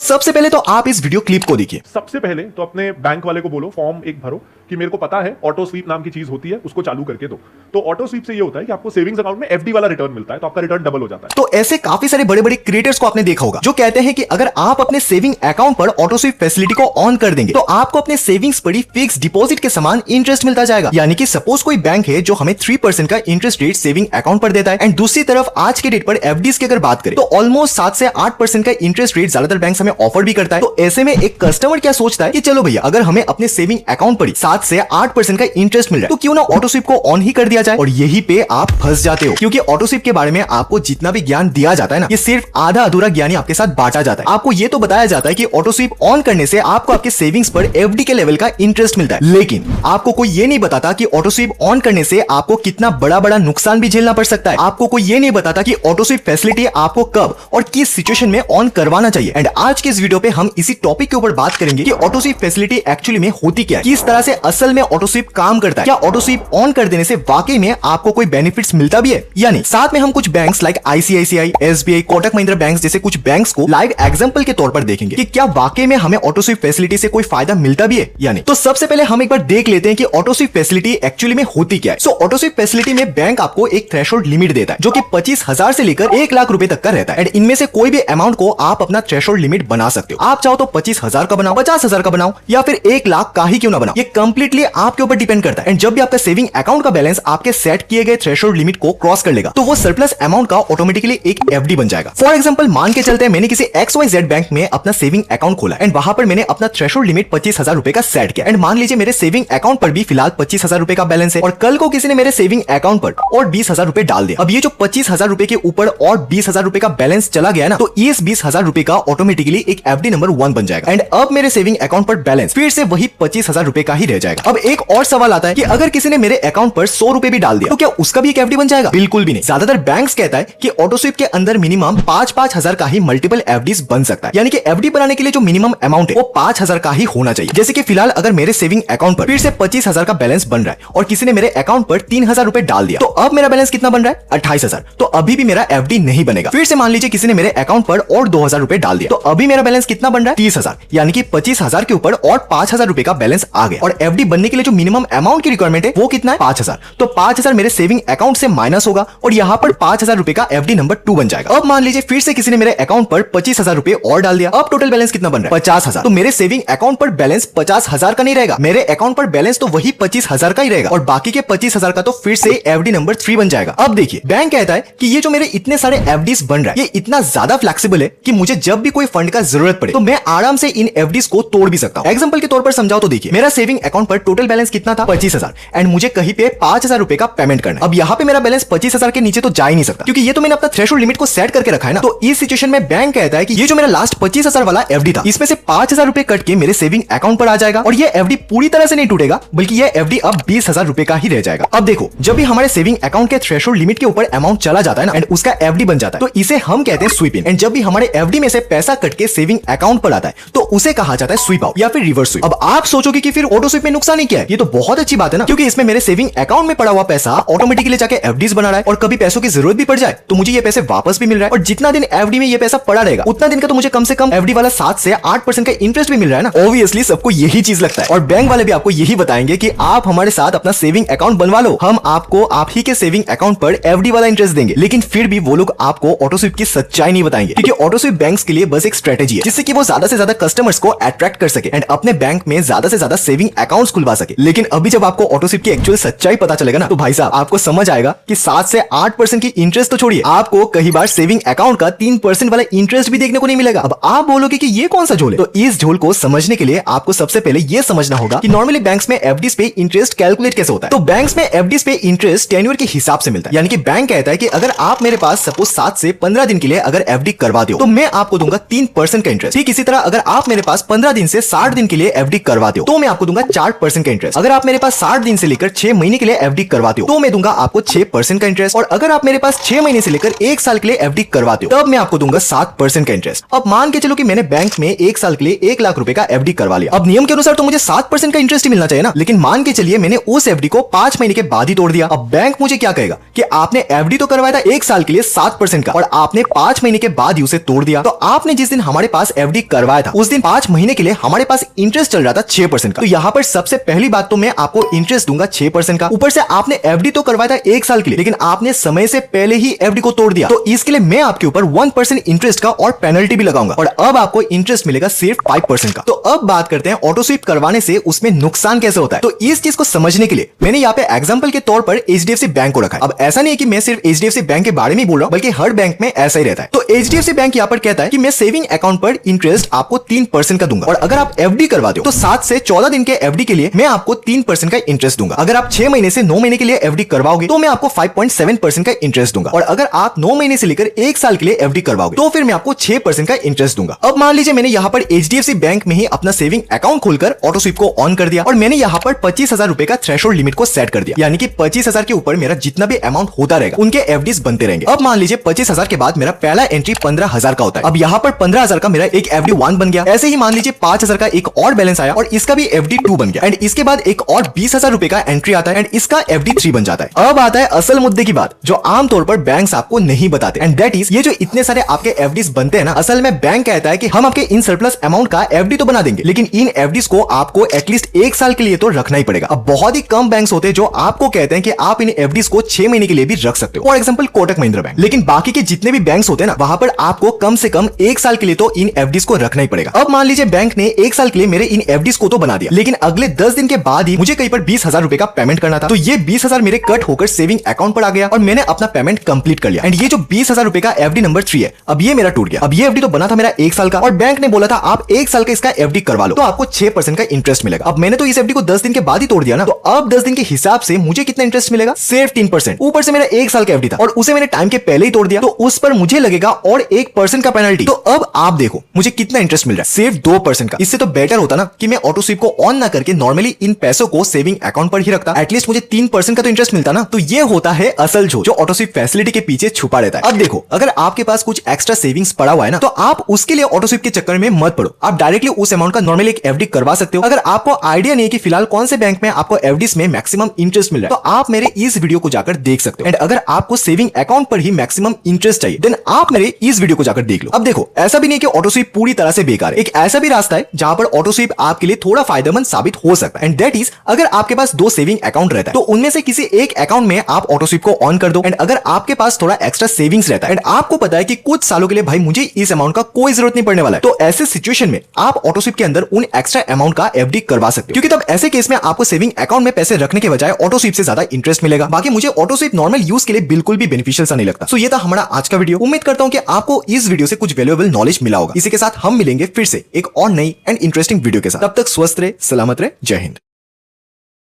सबसे पहले तो आप इस वीडियो क्लिप को देखिए। सबसे पहले तो अपने बैंक वाले को बोलो फॉर्म एक भरो कि मेरे को पता है ऑटो स्वीप नाम की चीज होती है, उसको चालू करके दो। तो ऑटो स्वीप से ये होता है कि आपको सेविंग्स अकाउंट में एफडी वाला रिटर्न मिलता है, तो आपका रिटर्न डबल हो जाता है। तो ऐसे काफी सारे बड़े बड़े क्रिएटर्स को आपने देखा होगा जो कहते हैं कि अगर आप अपने सेविंग अकाउंट पर ऑटो स्वीप फैसिलिटी को ऑन कर देंगे तो आपको अपने सेविंग्स पर ही फिक्स डिपॉजिट के समान इंटरेस्ट मिलता जाएगा। यानी कि सपोज कोई बैंक है जो हमें 3% का इंटरेस्ट रेट सेविंग अकाउंट पर देता है, एंड दूसरी तरफ आज के डेट पर एफडीज की अगर बात करें तो ऑलमोस्ट 7 से 8% का इंटरेस्ट रेट ज्यादातर बैंक हमें ऑफर भी करता है। तो ऐसे में एक कस्टमर क्या सोचता है कि चलो भैया, अगर हमें अपने सेविंग अकाउंट पर 7 से 8% का इंटरेस्ट मिल रहा है तो क्यों ना ऑटो स्वीप को ऑन ही कर दिया जाए। और यही पे आप फंस जाते हो, क्योंकि ऑटो स्वीप के बारे में आपको जितना भी ज्ञान दिया जाता है ना, ये सिर्फ आधा अधूरा ज्ञान ही आपके साथ बांटा जाता है। आपको ये तो बताया जाता है कि ऑटो स्वीप ऑन करने से आपको आपके सेविंग्स पर एफडी के लेवल का इंटरेस्ट मिलता है, लेकिन आपको कोई ये नहीं बताता कि ऑटो स्वीप ऑन करने से आपको कितना बड़ा बड़ा नुकसान भी झेलना पड़ सकता है। आपको कोई ये नहीं बताता कि ऑटो स्वीप फैसिलिटी आपको कब और किस सिचुएशन में ऑन करवाना चाहिए। एंड आज के इस वीडियो पे हम इसी टॉपिक के ऊपर बात करेंगे कि ऑटो स्वीप फैसिलिटी एक्चुअली में होती क्या है, किस तरह से असल में ऑटो स्वीप काम करता है, क्या ऑटो स्वीप ऑन कर देने से वाकई में आपको कोई बेनिफिट्स मिलता भी है या नहीं। साथ में हम कुछ banks like ICICI, SBI, Kotak Mahindra banks जैसे कुछ बैंक्स को लाइव एग्जांपल के तौर पर देखेंगे कि क्या वाकई में हमें ऑटो स्वीप फैसिलिटी से कोई फायदा मिलता भी है या नहीं। तो सबसे पहले हम एक बार देख लेते हैं कि ऑटो स्वीप फैसिलिटी एक्चुअली में होती क्या है। सो ऑटो स्वीप फैसिलिटी में बैंक आपको एक थ्रेशोल्ड लिमिट देता है जो कि 25,000 से लेकर 1 लाख रुपए तक का रहता है, एंड इनमें से कोई भी अमाउंट को आप अपना थ्रेशोल्ड लिमिट बना सकते हो। आप चाहो तो 25,000 का बनाओ, 50,000 का बनाओ, या फिर 1 लाख का ही क्यों ना बनाओ, ये कंप्लीटली आपके ऊपर डिपेंड करता है। एंड जब भी आपका सेविंग अकाउंट का बैलेंस आपके सेट किए गए थ्रेशोल्ड लिमिट को क्रॉस कर लेगा तो वो सरप्लस अमाउंट का ऑटोमेटिकली एक एफडी बन जाएगा। फॉर एग्जांपल मान के चलते हैं मैंने किसी XYZ बैंक में अपना सेविंग अकाउंट खोला एंड वहां पर मैंने अपना थ्रेशोल्ड लिमिट 25,000 रुपए का सेट किया, एंड मान लीजिए मेरे सेविंग अकाउंट पर भी फिलहाल 25,000 रुपए का बैलेंस है और कल को किसी ने मेरे सेविंग अकाउंट पर और 20,000 रुपए डाल दिया। अब ये जो 25,000 रुपए के ऊपर और 20,000 रुपए का बैलेंस चला गया ना, तो इस 20,000 रुपए का ऑटोमेटिकली एक एफडी नंबर 1 बन जाएगा, एंड अब मेरे सेविंग अकाउंट पर बैलेंस फिर से वही 25,000 रुपए का ही रह जाएगा। अब एक और सवाल आता है कि अगर किसी ने मेरे अकाउंट पर 100 रुपए भी डाल दिया तो क्या उसका भी एक एफडी बन जाएगा? बिल्कुल भी नहीं। ज्यादातर बैंक्स कहता है कि ऑटो स्वीप के अंदर मिनिमम 5,000 का ही मल्टीपल एफडीज बन सकता है, यानी कि एफडी बनाने के लिए जो मिनिमम अमाउंट है वो 5,000 का ही होना चाहिए। जैसे कि फिलहाल अगर मेरे सेविंग अकाउंट पर फिर से 25,000 का बैलेंस बन रहा है और किसी ने मेरे अकाउंट पर 3,000 रुपए डाल दिया, तो अब मेरा बैलेंस कितना बन रहा है? 28,000। तो अभी भी मेरा एफडी नहीं बनेगा। फिर से मान लीजिए किसी ने मेरे अकाउंट पर और 2,000 रुपए डाल दिया, तो अभी मेरा बैलेंस कितना बन रहा है? 30,000। यानी कि 25,000 के ऊपर और 5,000 रुपए का बैलेंस आ गया, और एफडी बनने के लिए जो मिनिमम अमाउंट की रिक्वायरमेंट है वो कितना है? 5,000। तो 5,000 मेरे सेविंग अकाउंट से माइनस होगा और यहाँ पर 5,000 रुपए का एफडी नंबर 2 बन जाएगा। अब मान लीजिए फिर से किसी ने मेरे अकाउंट पर 25,000 रुपए और डाल दिया, अब टोटल बैलेंस कितना बन रहा है? 50,000। तो मेरे सेविंग अकाउंट पर बैलेंस 50,000 का नहीं रहेगा, मेरे अकाउंट पर बैलेंस तो वही 25,000 का ही रहेगा, और बाकी के 25,000 का तो फिर से एफडी नंबर 3 बन जाएगा। अब देखिए, बैंक कहता है कि ये जो मेरे इतने सारे एफडीज बन रहा है ये इतना ज्यादा फ्लेक्सिबल है कि मुझे जब भी कोई फंड का जरूरत पड़े तो मैं आराम से इन एफडीज को तोड़ भी सकता हूं। एग्जांपल के तौर पर समझाओ तो देखिए, मेरा सेविंग अकाउंट पर टोटल बैलेंस कितना था? 25,000, एंड मुझे कहीं पे 5,000 रुपए का पेमेंट करना है। अब यहाँ पे मेरा बैलेंस 25,000 के नीचे तो जा ही नहीं सकता, क्योंकि ये तो मैंने अपना थ्रेशोल्ड लिमिट को सेट करके रखा है ना। तो इस सिचुएशन में बैंक कहता है कि ये जो मेरा लास्ट 25,000 वाला एफडी था इसमें से 5,000 रुपए कट के मेरे सेविंग अकाउंट पर आ जाएगा, और ये एफडी पूरी तरह से नहीं टूटेगा, बल्कि ये एफडी अब 20,000 रुपए का ही रह जाएगा। अब देखो, जब भी हमारे सेविंग अकाउंट के थ्रेशोल्ड लिमिट के ऊपर अमाउंट चला जाता है ना, एंड उसका एफडी बन जाता है, तो इसे हम कहते हैं स्वीप इन। एंड जब भी हमारे एफडी में से पैसा कट के सेविंग अकाउंट पर आता है तो उसे कहा जाता है स्वीप आउट या फिर रिवर्स स्वीप। अब आप सोचोगे कि फिर ऑटो स्वीप में नुकसान ही क्या है? ये तो बहुत अच्छी बात है ना, क्योंकि इसमें मेरे सेविंग अकाउंट में पड़ा हुआ पैसा ऑटोमेटिकली जाके एफडीज बना रहा है, और कभी पैसों की जरूरत भी पड़ जाए तो मुझे ये पैसे वापस भी मिल रहा है, और जितना दिन एफडी में ये पैसा पड़ा रहेगा उतना दिन का तो मुझे कम से कम एफडी वाला 7 से 8% का इंटरेस्ट भी मिल रहा है ना। ऑब्वियसली सबको यही चीज लगता है, और बैंक वाले भी आपको यही बताएंगे कि आप हमारे साथ अपना सेविंग अकाउंट बनवा लो, हम आपको आप ही के सेविंग अकाउंट पर एफडी वाला इंटरेस्ट देंगे। लेकिन फिर भी वो लोग आपको ऑटो स्वीप की सच्चाई नहीं बताएंगे, क्योंकि ऑटो स्वीप बैंक्स के लिए बस एक स्ट्रेटेजी है जिससे कि वो ज्यादा से ज्यादा कस्टमर्स को अट्रैक्ट कर सके एंड अपने बैंक में ज्यादा से ज्यादा सेविंग अकाउंट्स खुलवा सके। लेकिन अभी जब आपको ऑटो स्वीप की एक्चुअल सच्चाई पता चलेगा ना, तो भाई साहब आपको समझ आएगा कि 7 से 8% की इंटरेस्ट तो छोड़िए, आपको कई बार सेविंग अकाउंट का 3% वाला इंटरेस्ट भी देखने को नहीं मिलेगा। अब आप बोलोगे कि ये कौन सा झोल है? तो इस झोल को समझने के लिए आपको सबसे पहले यह समझना होगा कि नॉर्मली बैंक्स में एफडीज पे इंटरेस्ट कैलकुलेट कैसे होता है। तो बैंक्स में एफडीज पे इंटरेस्ट टेन्योर के हिसाब से मिलता है, यानी कि बैंक कहता है कि अगर आप मेरे पास सपोज 7 से 15 दिन के लिए अगर एफडी करवा दो तो मैं आपको दूंगा 3% का इंटरेस्ट। ठीक इसी तरह अगर आप मेरे पास 15 दिन से 60 दिन के लिए एफडी करवा दो तो मैं आपको दूंगा 60% का इंटरेस्ट। अगर आप मेरे पास 60 दिन से लेकर 6 महीने के लिए एफडी करवाते हो तो मैं दूंगा आपको 6% का इंटरेस्ट, और अगर आप मेरे पास 6 महीने से लेकर 1 साल के लिए एफडी करवाते हो तब मैं आपको दूंगा 7% का इंटरेस्ट। अब मान के चलो कि मैंने बैंक में 1 साल के लिए 1 लाख रुपए का एफडी करवा लिया। अब नियम के अनुसार तो मुझे 7% का इंटरेस्ट ही मिलना चाहिए ना, लेकिन मान के चलिए मैंने उस एफडी को 5 महीने के बाद ही तोड़ दिया। अब बैंक मुझे क्या कहेगा कि आपने एफडी तो करवाया था 1 साल के लिए 7% का, और आपने 5 महीने के बाद ही उसे तोड़ दिया। तो आपने जिस दिन हमारे पास एफडी करवाया था उस दिन 5 महीने के लिए हमारे पास इंटरेस्ट चल रहा था 6% का। तो यहाँ पर सबसे पहली बात तो मैं आपको इंटरेस्ट दूंगा 6% का। ऊपर से आपने एफडी तो करवाया था 1 साल के लिए, लेकिन आपने समय से पहले ही एफडी को तोड़ दिया, तो इसके लिए मैं आपके ऊपर 1% इंटरेस्ट का और पेनल्टी भी लगाऊंगा, और अब आपको इंटरेस्ट मिलेगा सिर्फ 5% का। तो अब बात करते हैं ऑटो स्वीप करवाने से उसमें नुकसान कैसे होता है। तो इस चीज को समझने के लिए मैंने यहाँ पे एग्जांपल के तौर पर एचडीएफसी बैंक को रखा है। अब ऐसा नहीं है कि मैं सिर्फ एचडीएफसी बैंक के बारे में बोल रहा हूं, बल्कि हर बैंक में ऐसा ही रहता है। तो एचडीएफसी बैंक यहाँ पर कहता है कि मैं सेविंग अकाउंट पर इंटरेस्ट आपको 3% का दूंगा, और अगर आप एफडी करवाते हो तो 7 से 14 दिन के एफडी के लिए मैं आपको 3% का इंटरेस्ट दूंगा। अगर आप 6 महीने से 9 महीने के लिए एफडी करवाओगे तो मैं आपको 5.7% का इंटरेस्ट दूंगा, और अगर आप 9 महीने से लेकर 1 साल के लिए एफडी करवाओगे तो फिर मैं आपको 6% का इंटरेस्ट दूंगा। अब मान लीजिए मैंने यहाँ पर एचडीएफसी बैंक में ही अपना सेविंग अकाउंट खोलकर ऑटो स्वीप को ऑन कर दिया, और मैंने यहाँ पर 25,000 रुपए का थ्रेशोल्ड लिमिट को सेट कर दिया, यानी कि 25,000 के ऊपर मेरा जितना भी अमाउंट होता रहेगा उनके एफडीज बनते रहेंगे। अब मान लीजिए 25,000 के बाद मेरा पहला एंट्री 15,000 का होता है। अब यहाँ पर 15,000 का मेरा एक एफडी 1 बन गया। ऐसे ही मान लीजिए 5,000 का एक और बैलेंस आया और इसका भी एफडी 2 बन गया, एंड इसके बाद एक और 20,000 रुपए का एंट्री आता है एंड इसका एफडी 3 बन जाता है। अब आता है असल मुद्दे की बात जो आमतौर पर बैंक्स आपको नहीं बताते, एंड दैट इज ये जो इतने सारे आपके एफडीज बनते हैं ना, असल में बैंक कहता है कि हम आपके इन सरप्लस अमाउंट का एफडी तो बना देंगे, लेकिन इन एफडीज को आपको एटलीस्ट 1 साल के लिए तो रखना ही पड़ेगा। अब बहुत ही कम बैंक्स होते हैं जो आपको कहते हैं कि आप इन एफडीज को 6 महीने के लिए भी रख सकते हो, for example Kotak Mahindra bank. लेकिन बाकी के जितने भी बैंक्स होते हैं ना, वहां पर आपको कम से कम 1 साल के लिए तो इन एफडीज को रखना ही पड़ेगा। अब मान लीजिए बैंक ने 1 साल के लिए मेरे इन एफडीज को तो बना दिया, लेकिन अगले 10 दिन के बाद ही मुझे कहीं पर 20,000 रुपए का पेमेंट करना था। तो ये 20,000 मेरे कट होकर सेविंग अकाउंट पर आ गया और मैंने अपना पेमेंट कंप्लीट कर लिया, एंड ये जो 20,000 रुपए का एफडी नंबर 3 है, अब ये मेरा टूट गया। अब ये एफडी तो बना था मेरा 1 साल का, और बैंक ने बोला था आप 1 साल का इसका एफडी करवा लो तो आपको 6% का इंटरेस्ट मिलेगा। अब मैंने तो इस एफडी को 10 दिन के बाद ही तोड़ दिया ना, तो अब 10 दिन के हिसाब से मुझे कितना इंटरेस्ट मिलेगा? सिर्फ 3%। ऊपर से मेरा 1 साल का एफडी था और उसे मैंने टाइम के पहले ही तोड़ दिया, तो उस पर मुझे लगेगा और 1% का पेनल्टी। तो अब आप देखो मुझे कितना इंटरेस्ट मिल रहा है, सिर्फ 2% का। इससे तो बेटर होता ना कि मैं ऑटो स्वीप को ऑन ना करके नॉर्मली इन पैसों को सेविंग अकाउंट पर ही रखता, एटलीस्ट मुझे 3% का तो इंटरेस्ट मिलता ना। तो ये होता है असल जो ऑटो स्वीप फैसिलिटी के पीछे छुपा रहता है। अब देखो अगर आपके पास कुछ एक्स्ट्रा सेविंग्स पड़ा हुआ है ना, तो आप उसके लिए ऑटो स्वीप के चक्कर में मत पड़ो, आप डायरेक्टली उस अमाउंट का नॉर्मली एक एफडी करवा सकते हो। अगर आपको आइडिया नहीं कि फिलहाल कौन से बैंक में आपको एफडीज में मैक्सिमम इंटरेस्ट मिल रहा है, तो आप मेरे इस वीडियो को जाकर देख सकते हो। एंड अगर आपको सेविंग अकाउंट पर ही मैक्सिमम इंटरेस्ट चाहिए देन आप मेरे इस वीडियो को जाकर देख लो। अब देखो ऐसा भी नहीं कि ऑटो स्वीप पूरी तरह से बेकार है, एक ऐसा भी रास्ता है जहां पर ऑटो स्वीप आपके लिए थोड़ा फायदेमंद साबित हो सकता है, एंड दैट इज अगर आपके पास 2 सेविंग अकाउंट रहता है तो उनमें से किसी एक अकाउंट में आप ऑटो स्वीप को ऑन कर दो, एंड अगर आपके पास थोड़ा एक्स्ट्रा सेविंग्स रहता है एंड आपको पता है कि कुछ सालों के लिए भाई मुझे इस अमाउंट का कोई जरूरत नहीं पड़ने वाला है, तो ऐसे सिचुएशन में आप ऑटो स्वीप के अंदर उन एक्स्ट्रा अमाउंट का एफडी करवा सकते हो, क्योंकि तब ऐसे केस में आपको सेविंग अकाउंट में पैसे रखने के बजाय ऑटो स्वीप से ज्यादा इंटरेस्ट मिलेगा। बाकी मुझे ऑटो स्वीप नॉर्मल यूज के लिए बिल्कुल भी बेनिफिशियल सा नहीं लगता। सो ये था हमारा आज का वीडियो। उम्मीद करता हूं कि आपको इस वीडियो से कुछ वैल्यूएबल नॉलेज मिला होगा। इसी के साथ हम मिलेंगे फिर से एक और नई एंड इंटरेस्टिंग वीडियो के साथ। तब तक स्वस्थ रहे, सलामत रहे, जय हिंद।